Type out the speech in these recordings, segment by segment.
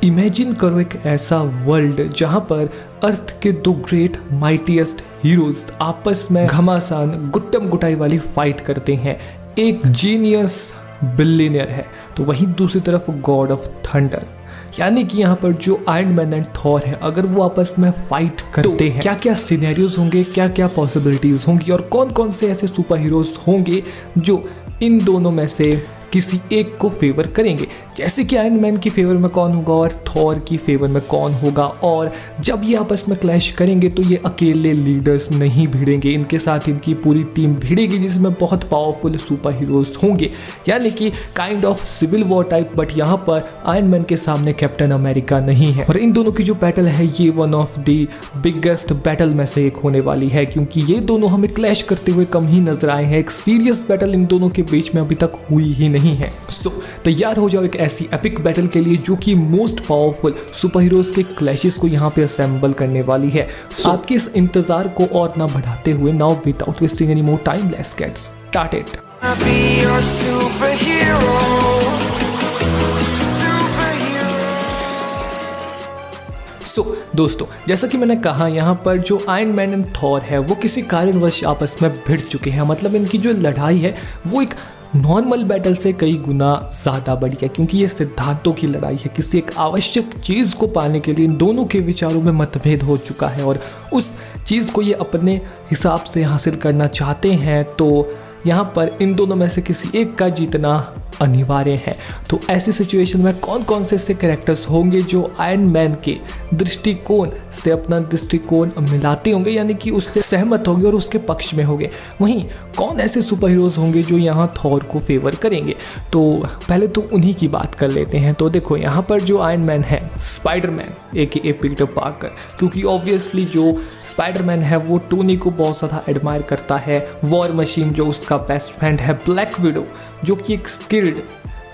Imagine करो एक ऐसा वर्ल्ड जहां पर अर्थ के दो ग्रेट माइटीएस्ट हीरोज आपस में घमासान गुट्टम गुटाई वाली फाइट करते हैं। एक जीनियस बिलियनियर है तो वहीं दूसरी तरफ गॉड ऑफ थंडर, यानी कि यहाँ पर जो आयरन मैन एंड थॉर है, अगर वो आपस में फाइट करते हैं क्या क्या सिनेरियोज होंगे, क्या क्या पॉसिबिलिटीज होंगी और कौन कौन से ऐसे सुपर हीरोज होंगे जो इन दोनों में से किसी एक को फेवर करेंगे। जैसे कि आयरन मैन की फेवर में कौन होगा और थॉर की फेवर में कौन होगा, और जब ये आपस में क्लैश करेंगे तो ये अकेले लीडर्स नहीं भिड़ेंगे, इनके साथ इनकी पूरी टीम भिड़ेगी जिसमें बहुत पावरफुल सुपर हीरोज होंगे, यानी कि kind of civil war type. But यहाँ पर आयरन मैन के सामने कैप्टन अमेरिका नहीं है और इन दोनों की जो बैटल है ये one of the biggest battle में से एक होने वाली है, क्योंकि ये दोनों हमें क्लैश करते हुए कम ही नजर आए हैं। एक सीरियस बैटल इन दोनों के बीच में अभी तक हुई ही नहीं है। सो तैयार हो जाओ एक ऐसी एपिक बैटल के लिए जो कि मोस्ट पावरफुल सुपर हीरोज के क्लैशेस को यहाँ पे असेंबल करने वाली है। आपके इस इंतजार को और ना बढ़ाते हुए now without wasting any more time let's get started. दोस्तों जैसा कि मैंने कहा, यहाँ पर जो आयरन मैन एंड थॉर है वो किसी कारणवश आपस में भिड़ चुके हैं। मतलब इनकी जो लड़ाई है वो एक नॉर्मल बैटल से कई गुना ज़्यादा बड़ी है, क्योंकि ये सिद्धांतों की लड़ाई है। किसी एक आवश्यक चीज़ को पाने के लिए इन दोनों के विचारों में मतभेद हो चुका है और उस चीज़ को ये अपने हिसाब से हासिल करना चाहते हैं। तो यहाँ पर इन दोनों में से किसी एक का जीतना अनिवार्य है। तो ऐसी सिचुएशन में कौन कौन से ऐसे कैरेक्टर्स होंगे जो आयरन मैन के दृष्टिकोण से अपना दृष्टिकोण मिलाते होंगे, यानी कि उससे सहमत होंगे और उसके पक्ष में होंगे। वहीं कौन ऐसे सुपर हीरोज होंगे जो यहाँ थॉर को फेवर करेंगे। तो पहले तो उन्हीं की बात कर लेते हैं। तो देखो यहाँ पर जो आयरन मैन है स्पाइडरमैन एके पीटर पार्कर, क्योंकि ऑब्वियसली जो स्पाइडरमैन है वो टोनी को बहुत ज़्यादा एडमायर करता है। वॉर मशीन जो उसका बेस्ट फ्रेंड है, ब्लैक विडो जो कि एक स्किल्ड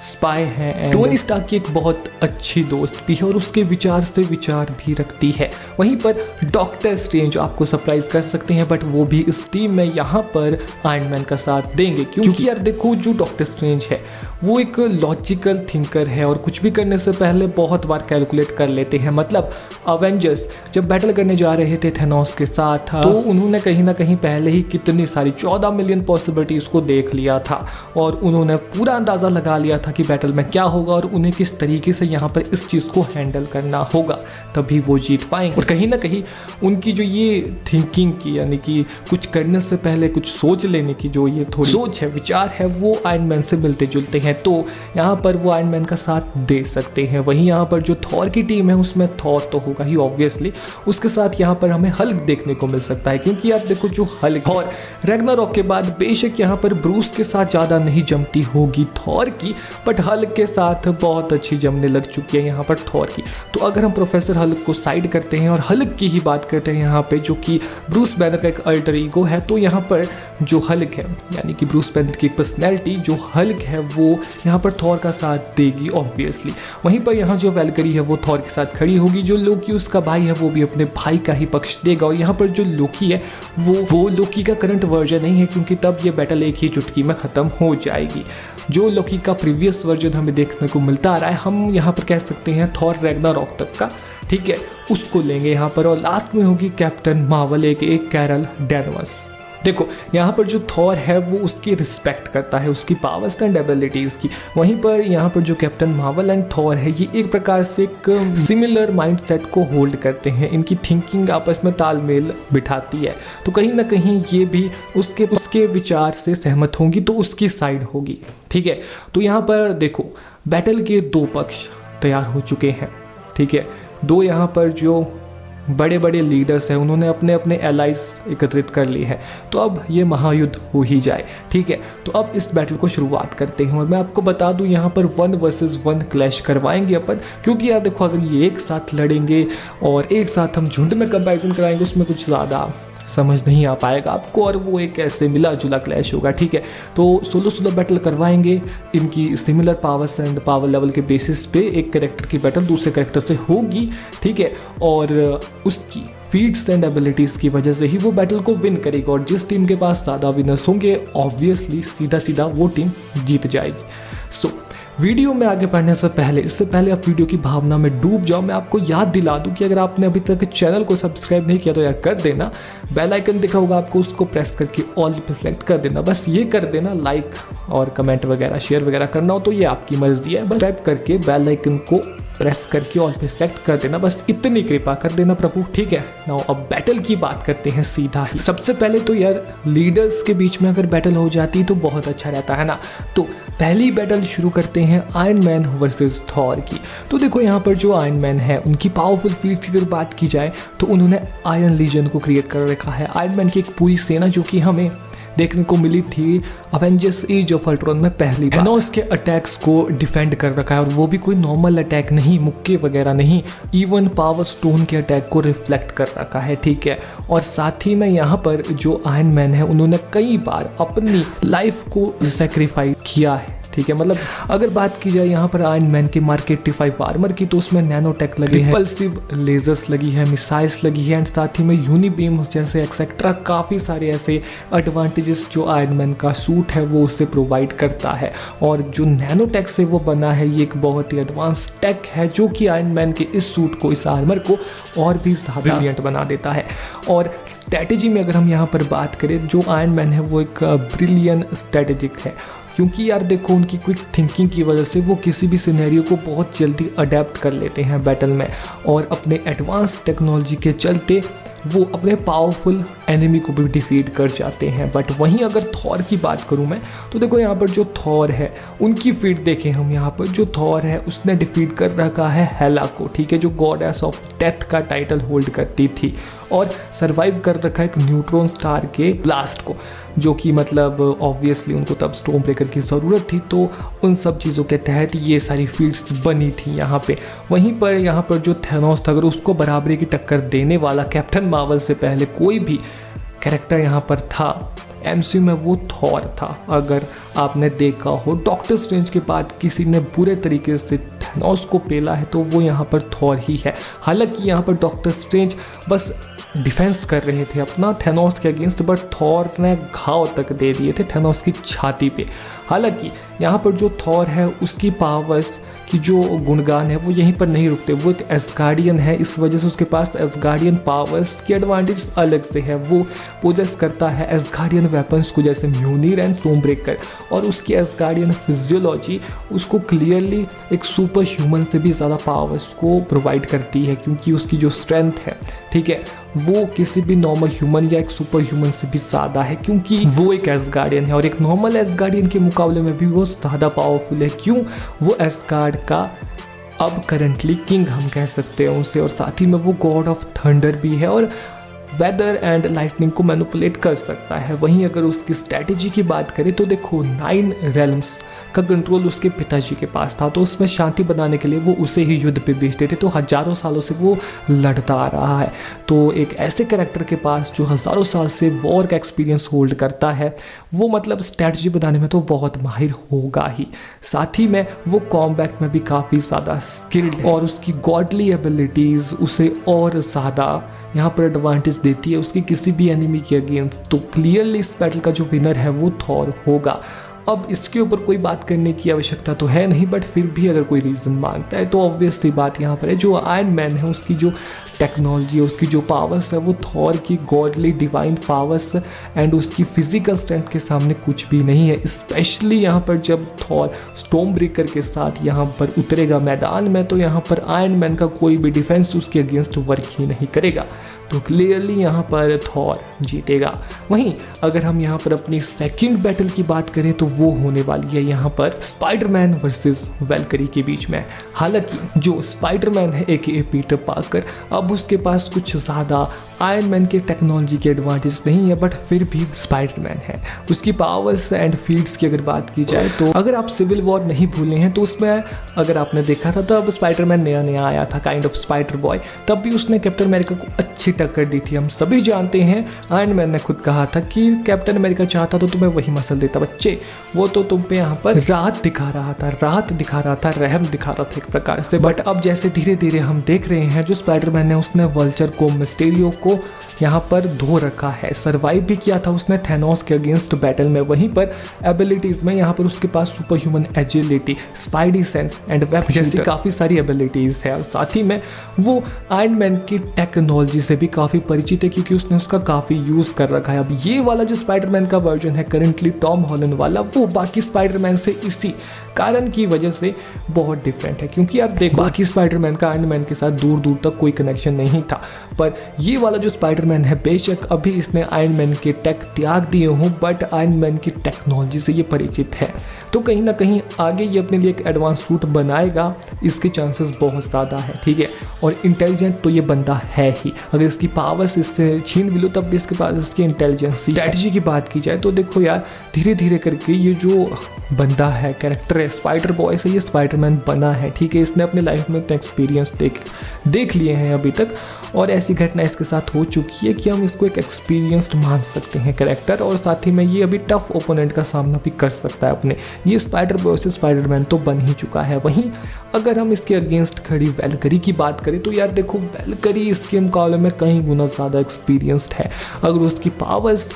स्पाई है, टोनी स्टार्क की एक बहुत अच्छी दोस्त भी है और उसके विचार से विचार भी रखती है। वहीं पर डॉक्टर स्ट्रेंज आपको सरप्राइज कर सकते हैं, बट वो भी इस टीम में यहाँ पर आयरन मैन का साथ देंगे, क्योंकि यार देखो जो डॉक्टर स्ट्रेंज है वो एक लॉजिकल थिंकर है और कुछ भी करने से पहले बहुत बार कैलकुलेट कर लेते हैं। मतलब अवेंजर्स जब बैटल करने जा रहे थे थेनोस के साथ तो उन्होंने कहीं ना कहीं पहले ही कितनी सारी 14 मिलियन पॉसिबिलिटीज को देख लिया था और उन्होंने पूरा अंदाज़ा लगा लिया था कि बैटल में क्या होगा और उन्हें किस तरीके से यहाँ पर इस चीज़ को हैंडल करना होगा, तभी वो जीत पाएंगे। और कहीं ना कहीं उनकी जो ये थिंकिंग की, यानी कि कुछ करने से पहले कुछ सोच लेने की जो ये थोड़ी सोच है, विचार है, वो आयरन मैन से मिलते जुलते हैं। तो यहाँ पर वो आयरन मैन का साथ दे सकते हैं। वहीं यहाँ पर जो थॉर की टीम है उसमें थॉर तो होगा ही ऑब्वियसली, उसके साथ यहाँ पर हमें हल्क देखने को मिल सकता है, क्योंकि आप देखो जो हल्क और रैग्नारॉक के बाद बेशक यहाँ पर ब्रूस के साथ ज़्यादा नहीं जमती होगी थॉर की, बट हल्क के साथ बहुत अच्छी जमने लग चुकी है यहाँ पर थॉर की। तो अगर हम प्रोफेसर हल्क को साइड करते हैं और हल्क की ही बात करते हैं यहाँ पे, जो कि ब्रूस बैनर का एक अल्टर ईगो है, तो यहाँ पर जो हल्क है यानी कि ब्रूस बैनर की पर्सनैलिटी जो हल्क है वो यहाँ पर थॉर का साथ देगी ऑब्वियसली। वहीं पर यहाँ जो वैल्करी है वो थॉर के साथ खड़ी होगी, जो लोकी उसका भाई है वो भी अपने भाई का ही पक्ष देगा। और यहाँ पर जो लोकी है वो लोकी का करंट वर्जन नहीं है, क्योंकि तब ये बैटल एक ही चुटकी में ख़त्म हो जाएगी। जो लोकी का प्रीवियस वर्जन हमें देखने को मिलता आ रहा है, हम यहाँ पर कह सकते हैं थॉर रैग्नारॉक तक का, ठीक है, उसको लेंगे यहाँ पर। और लास्ट में होगी कैप्टन मार्वल एक कैरल डैनवर्स। देखो यहाँ पर जो थॉर है वो उसकी रिस्पेक्ट करता है, उसकी पावर्स एंड एबिलिटीज़ की। वहीं पर यहाँ पर जो कैप्टन मार्वल एंड थॉर है ये एक प्रकार से एक सिमिलर माइंडसेट को होल्ड करते हैं, इनकी थिंकिंग आपस में तालमेल बिठाती है। तो कहीं ना कहीं ये भी उसके विचार से सहमत होंगी तो उसकी साइड होगी, ठीक है। तो यहाँ पर देखो बैटल के दो पक्ष तैयार हो चुके हैं, ठीक है। दो यहाँ पर जो बड़े बड़े लीडर्स हैं उन्होंने अपने अपने एलाइज एकत्रित कर ली है, तो अब ये महायुद्ध हो ही जाए, ठीक है। तो अब इस बैटल को शुरुआत करते हैं और मैं आपको बता दूं यहाँ पर 1 वर्सेस 1 क्लैश करवाएंगे अपन, क्योंकि यार देखो अगर ये एक साथ लड़ेंगे और एक साथ हम झुंड में कंपैरिजन कराएंगे उसमें कुछ ज़्यादा समझ नहीं आ पाएगा आपको और वो एक ऐसे मिला जुला क्लैश होगा, ठीक है। तो सोलो बैटल करवाएंगे, इनकी similar powers and power level के बेसिस पे एक कैरेक्टर की बैटल दूसरे कैरेक्टर से होगी, ठीक है। और उसकी फीट्स एंड एबिलिटीज़ की वजह से ही वो बैटल को विन करेगा और जिस टीम के पास ज़्यादा विनर्स होंगे ऑब्वियसली सीधा सीधा वो टीम जीत जाएगी। सो वीडियो में आगे बढ़ने से पहले, इससे पहले आप वीडियो की भावना में डूब जाओ, मैं आपको याद दिला दूं कि अगर आपने अभी तक चैनल को सब्सक्राइब नहीं किया तो यार कर देना। बेल आइकन दिखा होगा आपको, उसको प्रेस करके ऑल पे सेलेक्ट कर देना। बस ये कर देना, लाइक और कमेंट वगैरह शेयर वगैरह करना हो तो ये आपकी मर्जी है। बस टाइप करके बेल आइकन को प्रेस करके ऑल पे सेलेक्ट कर देना, बस इतनी कृपा कर देना प्रभु, ठीक है। नाउ अब बैटल की बात करते हैं सीधा ही। सबसे पहले तो यार लीडर्स के बीच में अगर बैटल हो जाती तो बहुत अच्छा रहता है ना। तो पहली बैटल शुरू करते हैं आयरन मैन वर्सेस थॉर की। तो देखो यहाँ पर जो आयरन मैन है उनकी पावरफुल फीट्स की अगर बात की जाए तो उन्होंने आयरन लीजन को क्रिएट कर रखा है। आयरन मैन की एक पूरी सेना जो कि हमें देखने को मिली थी अवेंजर्स एज ऑफ अल्ट्रॉन में पहली बार। थैनोस के अटैक्स को डिफेंड कर रखा है और वो भी कोई नॉर्मल अटैक नहीं, मुक्के वगैरह नहीं, इवन पावर स्टोन के अटैक को रिफ्लेक्ट कर रखा है, ठीक है। और साथ ही में यहाँ पर जो आयरन मैन है उन्होंने कई बार अपनी लाइफ को सेक्रीफाइस किया है, ठीक है। मतलब अगर बात की जाए यहाँ पर आयरन मैन के मार्क 85 आर्मर की तो उसमें नैनो टेक लगे हैं, रिपल्सिव लेजर्स लगी है, मिसाइल्स लगी है एंड साथ ही में यूनिबीम जैसे एक्सेट्रा काफ़ी सारे ऐसे एडवांटेजेस जो आयरन मैन का सूट है वो उसे प्रोवाइड करता है। और जो नैनो टेक से वो बना है ये एक बहुत ही एडवांस टेक है जो कि आयरन मैन के इस सूट को, इस आर्मर को और भी ज़्यादा ब्रिलियंट बना देता है। और स्ट्रैटेजी में अगर हम यहाँ पर बात करें, जो आयरन मैन है वो एक ब्रिलियंट स्ट्रैटेजिक है, क्योंकि यार देखो उनकी क्विक थिंकिंग की वजह से वो किसी भी सिनेरियो को बहुत जल्दी अडेप्ट कर लेते हैं बैटल में, और अपने एडवांस टेक्नोलॉजी के चलते वो अपने पावरफुल एनिमी को भी डिफीट कर जाते हैं। बट वहीं अगर थॉर की बात करूं मैं तो देखो यहाँ पर जो थॉर है उनकी फीट देखें हम, यहाँ पर जो थॉर है उसने डिफीट कर रखा है हेला को, ठीक है, जो गॉडेस ऑफ डेथ का टाइटल होल्ड करती थी, और सरवाइव कर रखा है एक न्यूट्रॉन स्टार के ब्लास्ट को, जो कि मतलब ऑब्वियसली उनको तब स्टॉर्म ब्रेकर की ज़रूरत थी, तो उन सब चीज़ों के तहत ये सारी फीट्स बनी थी यहाँ पे। वहीं पर यहाँ पर जो थैनोस था, अगर उसको बराबरी की टक्कर देने वाला कैप्टन मार्वल से पहले कोई भी कैरेक्टर यहाँ पर था एमसीयू में वो थॉर था। अगर आपने देखा हो डॉक्टर स्ट्रेंज के बाद किसी ने बुरे तरीके से थैनोस को पेला है तो वो यहाँ पर थॉर ही है। हालांकि यहाँ पर डॉक्टर स्ट्रेंज बस डिफेंस कर रहे थे अपना थैनोस के अगेंस्ट, बट थॉर ने घाव तक दे दिए थे थैनोस की छाती पे। हालांकि यहाँ पर जो थॉर है उसकी पावर्स की जो गुणगान है वो यहीं पर नहीं रुकते, वो एक एसगार्डियन है, इस वजह से उसके पास एसगार्डियन पावर्स की एडवांटेज अलग से है। वो पोजेस करता है एसगार्डियन वेपन्स को जैसे म्यूनिर एंड स्टॉर्म ब्रेकर, और उसकी एसगार्डियन फिजियोलॉजी उसको क्लियरली एक सुपर ह्यूमन से भी ज़्यादा पावर्स को प्रोवाइड करती है, क्योंकि उसकी जो स्ट्रेंथ है, ठीक है, वो किसी भी नॉर्मल ह्यूमन या एक सुपर ह्यूमन से भी ज़्यादा है, क्योंकि वो एक एसगार्डियन है और एक नॉर्मल एसगार्डियन के मुकाबले में भी वो ज़्यादा पावरफुल है। क्यों? वो एसगार्ड का अब करंटली किंग हम कह सकते हैं उसे, और साथ ही में वो गॉड ऑफ थंडर भी है और वेदर एंड लाइटनिंग को मैनिपुलेट कर सकता है। वहीं अगर उसकी स्ट्रैटेजी की बात करें तो देखो 9 रेल्म्स का कंट्रोल उसके पिताजी के पास था, तो उसमें शांति बनाने के लिए वो उसे ही युद्ध पे भेजते थे, तो हज़ारों सालों से वो लड़ता आ रहा है। तो एक ऐसे कैरेक्टर के पास जो हज़ारों साल से वॉर का एक्सपीरियंस होल्ड करता है, वो मतलब स्ट्रैटेजी बनाने में तो बहुत माहिर होगा ही, साथ ही में वो कॉम्बैट में भी काफ़ी ज़्यादा स्किल्ड है, और उसकी गॉडली एबिलिटीज़ उसे और ज़्यादा यहाँ पर एडवांटेज देती है उसकी किसी भी एनिमी के अगेंस्ट। तो क्लियरली इस बैटल का जो विनर है वो थॉर होगा। अब इसके ऊपर कोई बात करने की आवश्यकता तो है नहीं, बट फिर भी अगर कोई रीज़न मांगता है तो ऑब्वियसली बात यहाँ पर है, जो आयरन मैन है उसकी जो टेक्नोलॉजी है, उसकी जो पावर्स है, वो थॉर की गॉडली डिवाइन पावर्स एंड उसकी फिजिकल स्ट्रेंथ के सामने कुछ भी नहीं है। स्पेशली यहाँ पर जब थॉर स्टॉर्म ब्रेकर के साथ यहाँ पर उतरेगा मैदान में, तो यहाँ पर आयरन मैन का कोई भी डिफेंस उसके अगेंस्ट वर्क ही नहीं करेगा, तो क्लियरली यहाँ पर थॉर जीतेगा। वहीं अगर हम यहाँ पर अपनी सेकंड बैटल की बात करें तो वो होने वाली है यहाँ पर स्पाइडरमैन वर्सेस वैल्करी के बीच में। हालांकि जो स्पाइडरमैन है एके पीटर पार्कर, अब उसके पास कुछ ज़्यादा आयरन मैन के टेक्नोलॉजी के एडवांटेज नहीं है, बट फिर भी स्पाइडरमैन है। उसकी पावर्स एंड फील्ड्स की अगर बात की जाए तो अगर आप सिविल वॉर नहीं भूले हैं तो उसमें अगर आपने देखा था तब स्पाइडरमैन नया नया आया था, काइंड ऑफ स्पाइडर बॉय, तब भी उसने कैप्टन अमेरिका को अच्छी टक्कर दी थी। हम सभी जानते हैं आयरन मैन ने खुद कहा था कि कैप्टन अमेरिका चाहता तो तुम्हें वही मसल देता बच्चे, वो तो तुम पे यहाँ पर राहत दिखा रहा था, रहम दिखा रहा था एक प्रकार से। बट अब जैसे धीरे धीरे हम देख रहे हैं जो स्पाइडरमैन है उसने वल्चर को, मिस्टीरियो को यहाँ पर धो रखा है, सर्वाइव भी किया था उसने थैनोस के अगेंस्ट बैटल में। वहीं पर एबिलिटीज में यहाँ पर उसके पास super human agility, spidey sense and web जैसी काफ़ी सारी एबिलिटीज़ है। और साथ ही में वो आयरन मैन की टेक्नोलॉजी से भी काफ़ी परिचित है क्योंकि उसने उसका काफ़ी यूज़ कर रखा है। अब ये वाला जो स्पाइडरमैन का वर्जन है करेंटली टॉम हॉलैंड वाला, वो बाकी स्पाइडरमैन से इसी कारण की वजह से बहुत डिफरेंट है। क्योंकि आप देखो बाकी स्पाइडरमैन का आयरन मैन के साथ दूर दूर तक कोई कनेक्शन नहीं था, पर ये वाला जो स्पाइडरमैन है बेशक अभी इसने आयरन मैन के टेक त्याग दिए हों बट आयरन मैन की टेक्नोलॉजी से ये परिचित है, तो कहीं ना कहीं आगे ये अपने लिए एक एडवांस सूट बनाएगा, इसके चांसेस बहुत ज़्यादा है। ठीक है, और इंटेलिजेंट तो ये बंदा है ही, अगर इसकी पावर्स इससे छीन भी लो तब भी इसके पास इसकी इंटेलिजेंस। स्ट्रैटेजी की बात की जाए तो देखो यार धीरे धीरे करके ये जो बंदा है, कैरेक्टर है, स्पाइडर बॉय से ये स्पाइडरमैन बना है। ठीक है, इसने अपने लाइफ में इतने एक्सपीरियंस देख लिए हैं अभी तक, और ऐसी घटना इसके साथ हो चुकी है कि हम इसको एक एक्सपीरियंस्ड मान सकते हैं कैरेक्टर। और साथ ही में ये अभी टफ ओपोनेंट का सामना भी कर सकता है अपने, ये स्पाइडर बॉय से स्पाइडरमैन तो बन ही चुका है। वहीं अगर हम इसके अगेंस्ट खड़ी वैल्करी की बात करें तो यार देखो वैल्करी इसके मुकाबले में कई गुना ज़्यादा एक्सपीरियंस्ड है। अगर उसकी पावर्स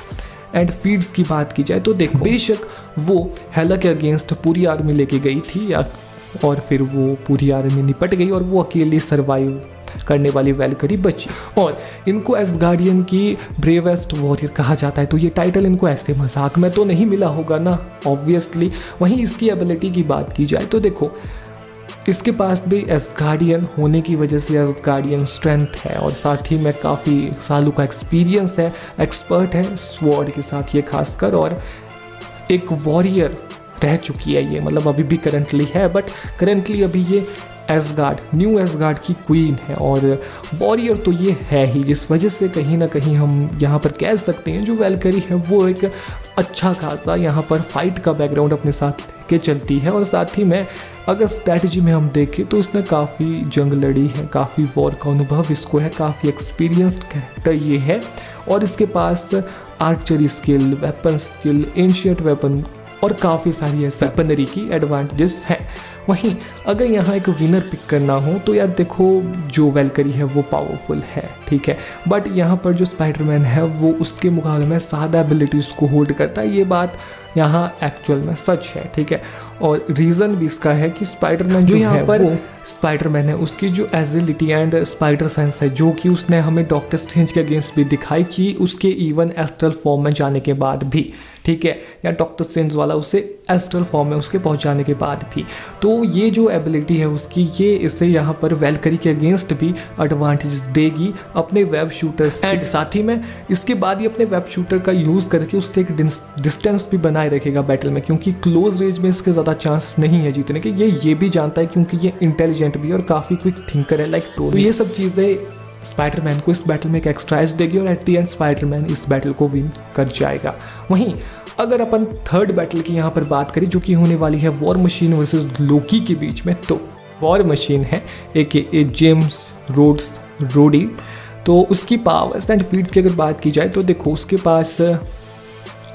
एंड फीड्स की बात की जाए तो देखो बेशक वो हेला के अगेंस्ट पूरी आर्मी लेके गई थी और फिर वो पूरी आर्मी निपट गई और वो अकेली सर्वाइव करने वाली वैल्करी बची, और इनको एसगार्डियन की ब्रेवेस्ट वॉरियर कहा जाता है। तो ये टाइटल इनको ऐसे मजाक में तो नहीं मिला होगा ना, ऑब्वियसली। वहीं इसकी एबिलिटी की बात की जाए तो देखो इसके पास भी एसगार्डियन होने की वजह से एसगार्डियन स्ट्रेंथ है और साथ ही में काफ़ी सालों का एक्सपीरियंस है, एक्सपर्ट है स्वॉर्ड के साथ ये खासकर, और एक वॉरियर रह चुकी है ये, मतलब अभी भी करंटली है बट करंटली अभी ये एसगार्ड, न्यू एसगार्ड की क्वीन है और वॉरियर तो ये है ही, जिस वजह से कहीं ना कहीं हम यहाँ पर कह सकते हैं जो वैल्करी है वो एक अच्छा खासा यहाँ पर फाइट का बैकग्राउंड अपने साथ के चलती है। और साथ ही में अगर स्ट्रैटेजी में हम देखें तो उसने काफ़ी जंग लड़ी है, काफ़ी वॉर का अनुभव इसको है, काफ़ी एक्सपीरियंस्ड कैरेक्टर ये है, और इसके पास archery skill, weapon skill, ancient weapon और काफ़ी सारी ऐसी वेपनरी की एडवांटेजेस हैं। वहीं अगर यहाँ एक विनर पिक करना हो तो यार देखो जो वैल्करी है वो पावरफुल है, ठीक है, बट यहाँ पर जो स्पाइडरमैन है वो उसके मुकाबले में ज़्यादा एबिलिटीज़ को होल्ड करता है, ये बात यहाँ एक्चुअल में सच है। ठीक है, और रीज़न भी इसका है कि स्पाइडरमैन जो यहाँ पर स्पाइडरमैन है उसकी जो एजिलिटी एंड स्पाइडर सेंस है जो कि उसने हमें डॉक्टर स्ट्रेंज के अगेंस्ट भी दिखाई कि उसके इवन एस्ट्रल फॉर्म में जाने के बाद भी, ठीक है, या डॉक्टर स्ट्रेंज वाला उसे एस्ट्रल फॉर्म में उसके पहुंचाने के बाद भी, तो ये जो एबिलिटी है उसकी ये इसे यहाँ पर वैल्करी के अगेंस्ट भी एडवांटेज देगी अपने वेब शूटर्स एंड साथ ही में इसके बाद ये अपने वेब शूटर का यूज़ करके उससे एक डिस्टेंस भी बनाए रखेगा बैटल में, क्योंकि क्लोज रेंज में इसके ज़्यादा चांस नहीं है जीतने के, ये भी जानता है क्योंकि ये इंटेलिजेंट भी और काफ़ी क्विक थिंकर है लाइक टोनी। तो ये सब चीज़ें स्पाइडरमैन को इस बैटल में एक एक्स्ट्रा एज देगी और एट द एंड स्पाइडरमैन इस बैटल को विन कर जाएगा। वहीं अगर अपन थर्ड बैटल की यहाँ पर बात करें जो कि होने वाली है वॉर मशीन वर्सेस लोकी के बीच में, तो वॉर मशीन है एक जेम्स रोडी, तो उसकी पावर्स एंड फीड्स की अगर बात की जाए तो देखो उसके पास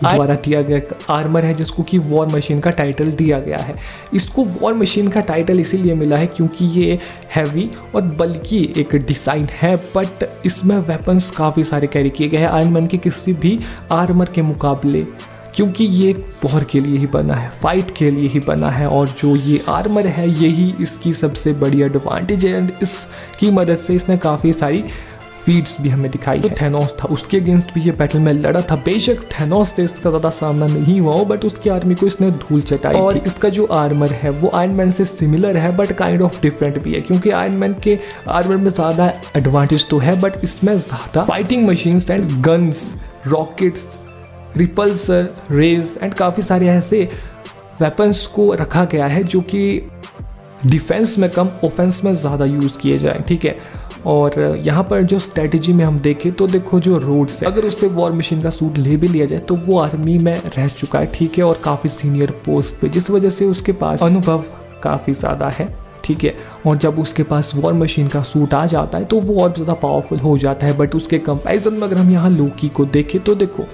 द्वारा दिया गया आर्मर है जिसको कि वॉर मशीन का टाइटल दिया गया है। इसको वॉर मशीन का टाइटल इसीलिए मिला है क्योंकि ये हैवी और बल्कि एक डिज़ाइन है, बट इसमें वेपन्स काफ़ी सारे कैरी किए गए हैं आयरन मैन के किसी भी आर्मर के मुकाबले, क्योंकि ये वॉर के लिए ही बना है, फाइट के लिए ही बना है, और जो ये आर्मर है यही इसकी सबसे बड़ी एडवांटेज है एंड इसकी मदद से इसने काफ़ी सारी फीड्स भी हमें दिखाई है। थैनोस था उसके अगेंस्ट भी ये बैटल में लड़ा था, बेशक थैनोस से इसका ज़्यादा सामना नहीं हुआ हो बट उसकी आर्मी को इसने धूल चटाई और इसका जो आर्मर है वो आयरन मैन से सिमिलर है बट काइंड ऑफ डिफरेंट भी है, क्योंकि आयरन मैन के आर्मर में ज़्यादा एडवांटेज तो है बट इसमें ज़्यादा fighting machines and guns, rockets, repulsor, rays and काफ़ी सारे ऐसे वेपन्स को रखा गया है जो कि डिफेंस में कम ऑफेंस में ज़्यादा यूज़ किए जाएँ। ठीक है, और यहाँ पर जो स्ट्रेटजी में हम देखें तो देखो जो रोड्स है अगर उससे वॉर मशीन का सूट ले भी लिया जाए तो वो आर्मी में रह चुका है, ठीक है, और काफ़ी सीनियर पोस्ट पे, जिस वजह से उसके पास अनुभव काफ़ी ज़्यादा है। ठीक है। और जब उसके पास वॉर मशीन का सूट आ जाता है तो वो और ज़्यादा पावरफुल हो जाता है। बट उसके कंपैरिजन में अगर हम यहाँ लोकी को देखें तो देखो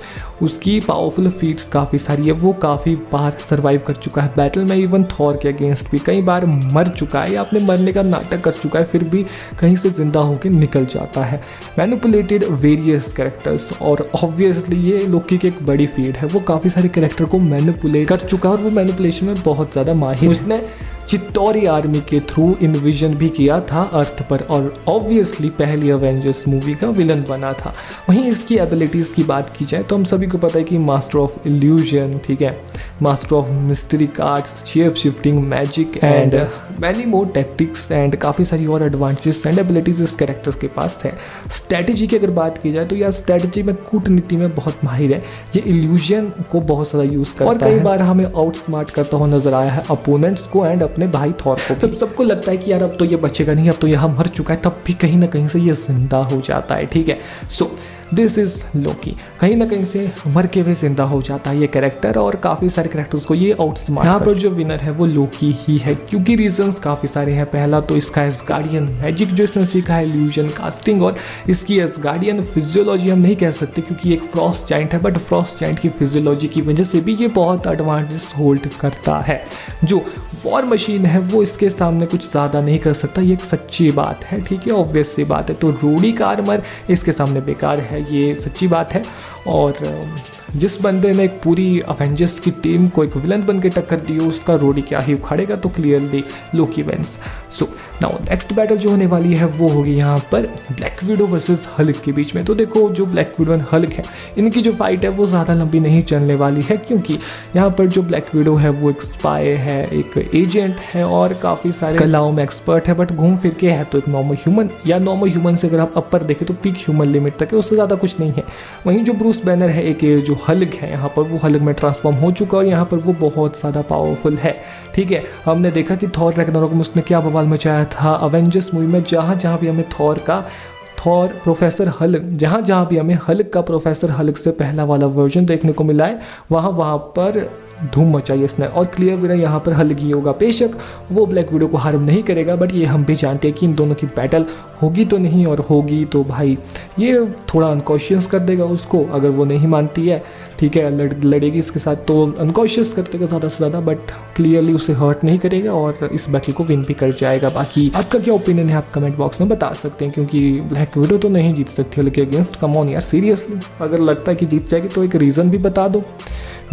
उसकी पावरफुल फीट्स काफ़ी सारी है, वो काफ़ी बार सर्वाइव कर चुका है बैटल में, इवन थॉर के अगेंस्ट भी कई बार मर चुका है या अपने मरने का नाटक कर चुका है, फिर भी कहीं से जिंदा होकर निकल जाता है। मैनिपुलेटेड वेरियस कैरेक्टर्स, और ऑब्वियसली ये लोकी की एक बड़ी फीड है, वो काफ़ी सारे कैरेक्टर को मैनिपुलेट कर चुका है और वो मैनिपुलेशन में बहुत ज़्यादा माहिर। उसने चित्तौरी आर्मी के थ्रू इन्विजन भी किया था अर्थ पर, और ऑब्वियसली पहली अवेंजर्स मूवी का विलन बना था। वहीं इसकी एबिलिटीज़ की बात की जाए तो हम सभी को पता है कि मास्टर ऑफ इल्यूजन, ठीक है, master of mystery cards, shape shifting, magic and many more tactics and काफ़ी सारी और एडवांटेजेस एंड एबिलिटीज इस कैरेक्टर्स के पास है। स्ट्रैटेजी की अगर बात की जाए तो यार स्ट्रैटेजी में कूटनीति में बहुत माहिर है, ये इल्यूजन को बहुत ज़्यादा यूज़ करता है और कई बार हमें आउट स्मार्ट करता हुआ नजर आया है अपोनेंट्स को एंड अपने भाई थॉर को। सबको लगता है कि यार अब तो ये बचेगा नहीं, अब तो यहाँ मर चुका है, तब भी कहीं ना कहीं से ये जिंदा हो जाता है, ठीक है। सो दिस इज लोकी, कहीं ना कहीं से मर के भी जिंदा हो जाता है ये कैरेक्टर, और काफ़ी सारे कैरेक्टर्स को ये आउटस्मार्ट। यहाँ पर जो विनर है वो लोकी ही है, क्योंकि रीजंस काफ़ी सारे हैं। पहला तो इसका एसगार्डियन मैजिक जो इसने सीखा है, इल्यूजन कास्टिंग, और इसकी एसगार्डियन फिजियोलॉजी हम नहीं कह सकते क्योंकि एक फ्रॉस्ट जाइंट है, बट फ्रॉस्ट जाइंट की फिजियोलॉजी की वजह से भी ये बहुत एडवांटेज होल्ड करता है। जो वॉर मशीन है वो इसके सामने कुछ ज़्यादा नहीं कर सकता, ये एक सच्ची बात है, ठीक है, ऑब्वियस सी बात है। तो रोडी का आर्मर इसके सामने बेकार है, ये सच्ची बात है। और जिस बंदे ने एक पूरी अवेंजर्स की टीम को एक विलन बन के टक्कर दी उसका रोडी क्या ही उखाड़ेगा, तो clearly Loki wins. So now next battle जो होने वाली है वो होगी यहाँ पर ब्लैक विडो वर्सेस हल्क के बीच में। तो देखो जो ब्लैक विडो एंड हल्क है इनकी जो फाइट है वो ज़्यादा लंबी नहीं चलने वाली है, क्योंकि यहाँ पर जो ब्लैक विडो है वो एक स्पाई है, एक एजेंट है और काफ़ी सारे कलाओं में एक्सपर्ट है, बट घूम फिर के है तो एक नॉर्मल ह्यूमन, या नॉर्मल ह्यूमन से अगर आप अपर देखें तो पीक ह्यूमन लिमिट तक है, उससे ज़्यादा कुछ नहीं है। वहीं जो ब्रूस बैनर है एक जो हल्क है यहाँ पर वो हल्क में ट्रांसफॉर्म हो चुका है और यहाँ पर वो बहुत ज़्यादा पावरफुल है, ठीक है। हमने देखा कि थॉर रैग्नारोक में उसने क्या बवाल मचाया था अवेंजर्स मूवी में, जहाँ भी हमें थॉर प्रोफेसर हल्क, जहाँ भी हमें हल्क का प्रोफेसर हल्क से पहला वाला वर्जन देखने को मिला है वहाँ पर धूम मचाई इसने, और क्लियर विनर यहाँ पर हल्क ही होगा। बेशक वो ब्लैक विडो को हार्म नहीं करेगा, बट ये हम भी जानते हैं कि इन दोनों की बैटल होगी तो नहीं, और होगी तो भाई ये थोड़ा अनकॉन्शियस कर देगा उसको, अगर वो नहीं मानती है, ठीक है, लड़ेगी इसके साथ तो अनकॉन्शियस कर देगा ज़्यादा से ज़्यादा, बट क्लियरली उसे हर्ट नहीं करेगा और इस बैटल को विन भी कर जाएगा। बाकी आपका क्या ओपिनियन है आप कमेंट बॉक्स में बता सकते हैं, क्योंकि ब्लैक विडो तो नहीं जीत सकती हल्क के अगेंस्ट, कम ऑन यार सीरियसली, अगर लगता है कि जीत जाएगी तो एक रीज़न भी बता दो।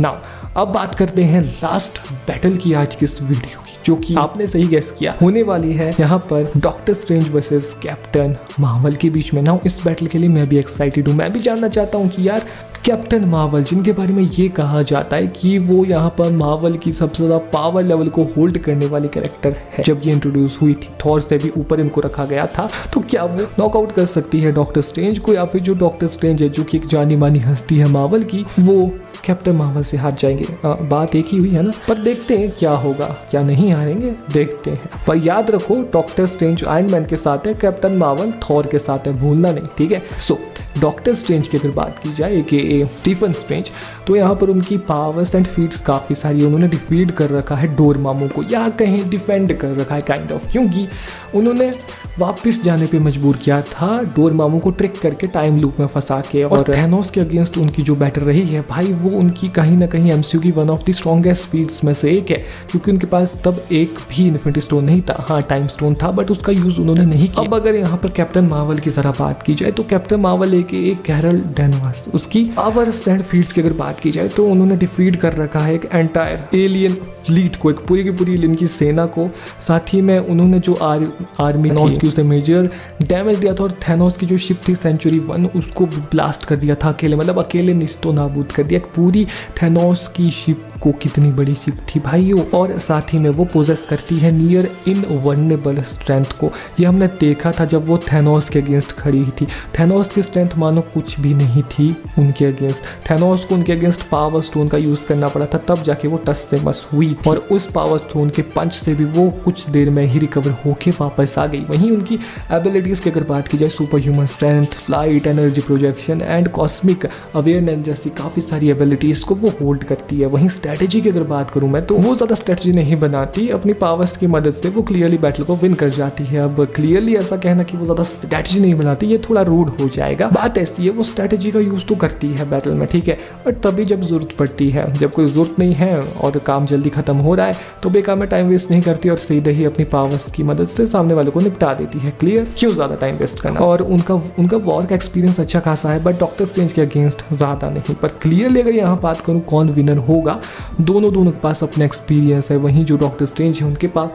नाउ अब बात करते हैं लास्ट बैटल की आज की इस वीडियो की, जो कि आपने सही गेस किया होने वाली है यहाँ पर doctor strange versus captain Marvel के बीच में। ना इस बैटल के लिए मैं भी एक्साइटेड हूँ, मैं भी जानना चाहता हूँ कि यार कैप्टन मार्वल, जिनके बारे में ये कहा जाता है कि वो यहाँ पर मार्वल की सबसे ज़्यादा पावर लेवल को होल्ड करने वाली कैरेक्टर है, जब ये इंट्रोड्यूस हुई थी थॉर से भी ऊपर इनको रखा गया था, तो क्या वो नॉकआउट कर सकती है डॉक्टर स्ट्रेंज को, या फिर जो डॉक्टर स्ट्रेंज है जो कि एक जानी मानी हस्ती है मार्वल की, वो कैप्टन मार्वल से हार जाएंगे? बात एक ही हुई है ना, पर देखते हैं क्या होगा, क्या नहीं हारेंगे देखते हैं। पर याद रखो डॉक्टर स्ट्रेंज आयरन मैन के साथ है, कैप्टन मार्वल थॉर के साथ है, भूलना नहीं, ठीक है। सो डॉक्टर स्ट्रेंज की अगर बात की जाए कि स्टीफन स्ट्रेंज, तो यहाँ पर उनकी पावर्स एंड फीट्स काफ़ी सारी है। उन्होंने डिफीट कर रखा है डोरमामू को, या कहीं डिफेंड कर रखा है काइंड ऑफ, क्योंकि उन्होंने वापस जाने पे मजबूर किया था डोरमामू को ट्रिक करके टाइम लूप में फंसा के, और थैनोस के अगेंस्ट उनकी जो बैटल रही है भाई, वो उनकी कहीं ना कहीं एमसीयू की one of the strongest fields में से एक है, क्योंकि उनके पास तब एक भी इन्फिनिटी स्टोन नहीं था, हाँ टाइम स्टोन था, बट उसका यूज़ उन्होंने नहीं किया। अब अगर यहाँ पर कैप्टन मार्वल की ज़रा बात की जाए तो कैप्टन मार्वल एक कैरल डेनवर्स, उसकी पावर्स एंड फीट्स की अगर बात की जाए तो उन्होंने डिफीट कर रखा है एक एंटायर एलियन फ्लीट को, एक पूरी की पूरी एलियन की सेना को, साथ ही में उन्होंने जो आर्मी की उसे मेजर डैमेज दिया था, और थैनोस की जो शिप थी सेंचुरी 1 उसको ब्लास्ट कर दिया था अकेले, मतलब अकेले निस्तो नाबूद कर दिया पूरी थैनोस की शिप को। कितनी बड़ी शिप थी भाई वो, और साथ ही में वो पोजेस करती है नियर इनवर्नेबल स्ट्रेंथ को। ये हमने देखा था जब वो थैनोस के अगेंस्ट खड़ी थी, थैनोस की स्ट्रेंथ मानो कुछ भी नहीं थी उनके अगेंस्ट, थैनोस को उनके अगेंस्ट पावर स्टोन का यूज़ करना पड़ा था, तब जाके वो टस से मस हुई, और उस पावर स्टोन के पंच से भी वो कुछ देर में ही रिकवर होके वापस आ गई। वहीं उनकी एबिलिटीज़ की अगर बात की जाए, super human strength, flight, energy projection and cosmic awareness जैसी काफ़ी सारी एबिलिटीज़ को वो होल्ड करती है। वहीं स्ट्रेटेजी की अगर बात करूँ मैं, तो वो ज़्यादा स्ट्रेटेजी नहीं बनाती, अपनी पावर्स की मदद से वो क्लियरली बैटल को विन कर जाती है। अब क्लियरली ऐसा कहना कि वो ज़्यादा स्ट्रेटेजी नहीं बनाती, ये थोड़ा रूड हो जाएगा। बात ऐसी है, वो स्ट्रेटेजी का यूज़ तो करती है बैटल में, ठीक है, बट तभी जब ज़रूरत पड़ती है। जब कोई ज़रूरत नहीं है और काम जल्दी खत्म हो रहा है तो बेकार में टाइम वेस्ट नहीं करती और सीधे ही अपनी पावर्स की मदद से सामने वाले को निपटा देती है। क्लियर, क्यों ज़्यादा टाइम वेस्ट करना। और उनका वॉर का एक्सपीरियंस अच्छा खासा है, बट डॉक्टर स्ट्रेंज के अगेंस्ट ज़्यादा नहीं। पर क्लियरली अगर यहाँ बात करूँ कौन विनर होगा, दोनों के पास अपना एक्सपीरियंस है। वहीं जो डॉक्टर स्ट्रेंज है उनके पास,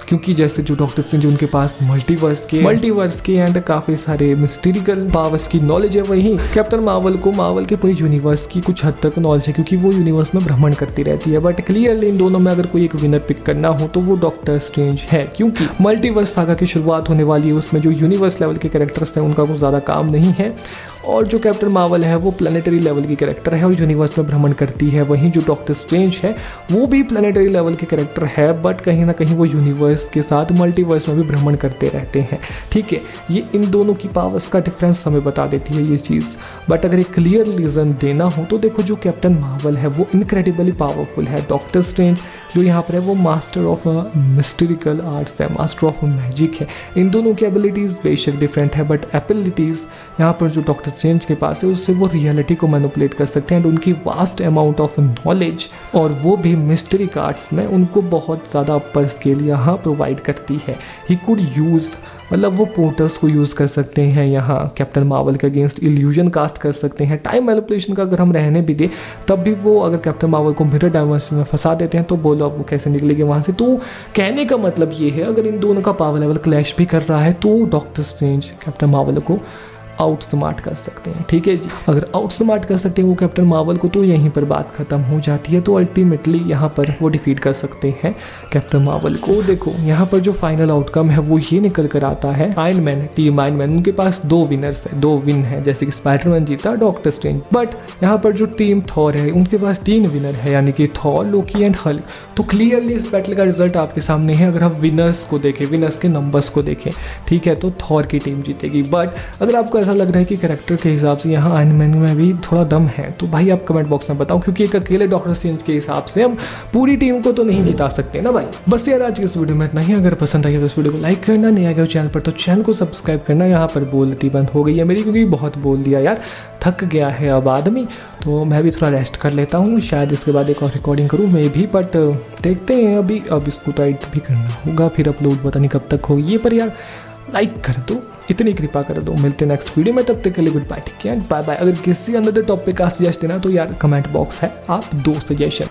क्योंकि जैसे जो डॉक्टर स्ट्रेंज उनके पास मल्टीवर्स के एंड काफ़ी सारे मिस्टीरिकल पावर्स की नॉलेज है, वहीं कैप्टन मार्वल को मार्वल के पूरे यूनिवर्स की कुछ हद तक नॉलेज है, क्योंकि वो यूनिवर्स में भ्रमण करती रहती है। बट क्लियरली इन दोनों में अगर कोई एक विनर पिक करना हो तो वो डॉक्टर स्ट्रेंज है, क्योंकि मल्टीवर्स सागा की शुरुआत होने वाली है, उसमें जो यूनिवर्स लेवल के कैरेक्टर्स हैं उनका वो ज़्यादा काम नहीं है। और जो कैप्टन मार्वल है वो प्लानिटरी लेवल की कैरेक्टर है और यूनिवर्स में भ्रमण करती है। वहीं जो डॉक्टर स्ट्रेंज है वो भी प्लानिटरी लेवल के कैरेक्टर है, बट कहीं ना कहीं वो यूनिवर्स के साथ मल्टीवर्स में भी भ्रमण करते रहते हैं, ठीक है। ये इन दोनों की पावर्स का डिफरेंस हमें बता देती है ये चीज़। बट अगर एक क्लियर रीज़न देना हो तो देखो, जो कैप्टन मार्वल है वो इनक्रेडिबली पावरफुल है। डॉक्टर स्ट्रेंज जो यहाँ पर है वो मास्टर ऑफ मिस्टिरिकल आर्ट्स है, मास्टर ऑफ मैजिक है। इन दोनों की एबिलिटीज़ बेशक डिफरेंट है, बट एबिलिटीज़ यहाँ पर जो डॉक्टर स्ट्रेंज के पास है उससे वो रियलिटी को मैनिपुलेट कर सकते हैं। एंड उनकी वास्ट अमाउंट ऑफ नॉलेज, और वो भी मिस्ट्रिक आर्ट्स में, उनको बहुत ज़्यादा अपर स्केल यहाँ प्रोवाइड करती है। ही कुड यूज, मतलब वो पोर्टल्स को यूज़ कर सकते हैं यहाँ कैप्टन मार्वल के अगेंस्ट, इल्यूजन कास्ट कर सकते हैं। टाइम मैनिपुलेशन का अगर हम रहने भी दे तब भी वो अगर कैप्टन मार्वल को मिरर डायमेंशन में फंसा देते हैं तो बोलो अब वो कैसे निकलेंगे वहाँ से। तो कहने का मतलब ये है, अगर इन दोनों का पावर लेवल क्लैश भी कर रहा है तो डॉक्टर स्ट्रेंज कैप्टन मार्वल को आउट स्मार्ट कर सकते हैं, ठीक है जी। अगर आउट स्मार्ट कर सकते हैं वो कैप्टन मार्वल को तो यहीं पर बात खत्म हो जाती है। तो अल्टीमेटली यहाँ पर वो डिफीट कर सकते हैं कैप्टन मार्वल को। देखो यहाँ पर जो फाइनल आउटकम है वो ये निकल कर आता है, iron man, team iron man, उनके पास 2 विनर्स है, 2 विन है, जैसे कि स्पाइडरमैन जीता, डॉक्टर स्ट्रेंज। बट यहाँ पर जो टीम थॉर है उनके पास 3 विनर है, यानी कि थॉर, लोकी एंड हल्क। तो क्लियरली इस बैटल का रिजल्ट आपके सामने है। अगर आप विनर्स को देखें, विनर्स के नंबर्स को देखें, ठीक है, तो थॉर की टीम जीतेगी। बट अगर आपको ऐसा लग रहा है कि कैरेक्टर के हिसाब से यहाँ आयरन मैन में भी थोड़ा दम है तो भाई आप कमेंट बॉक्स में बताओ, क्योंकि एक अकेले डॉक्टर स्ट्रेंज के हिसाब से हम पूरी टीम को तो नहीं जिता सकते ना भाई। बस यार आज की इस वीडियो में इतना ही। अगर पसंद आई तो इस वीडियो को लाइक करना, नहीं आ गया चैनल पर तो चैनल को सब्सक्राइब करना। यहाँ पर बोलती बंद हो गई है मेरी, क्योंकि बहुत बोल दिया यार, थक गया है अब आदमी, तो मैं भी थोड़ा रेस्ट कर लेता हूँ। शायद इसके बाद एक और रिकॉर्डिंग करूँ मैं भी, बट देखते हैं अभी। अब इसको तो एडिट भी करना होगा, फिर अपलोड पता नहीं कब तक होगी ये, पर यार लाइक कर दो, इतनी कृपा कर दो। मिलते हैं नेक्स्ट वीडियो में, तब तक के लिए गुड बाय, ठीक है, बाय बाय। अगर किसी अंदर टॉपिक का सजेस्ट देना तो यार कमेंट बॉक्स है, आप दो सजेशन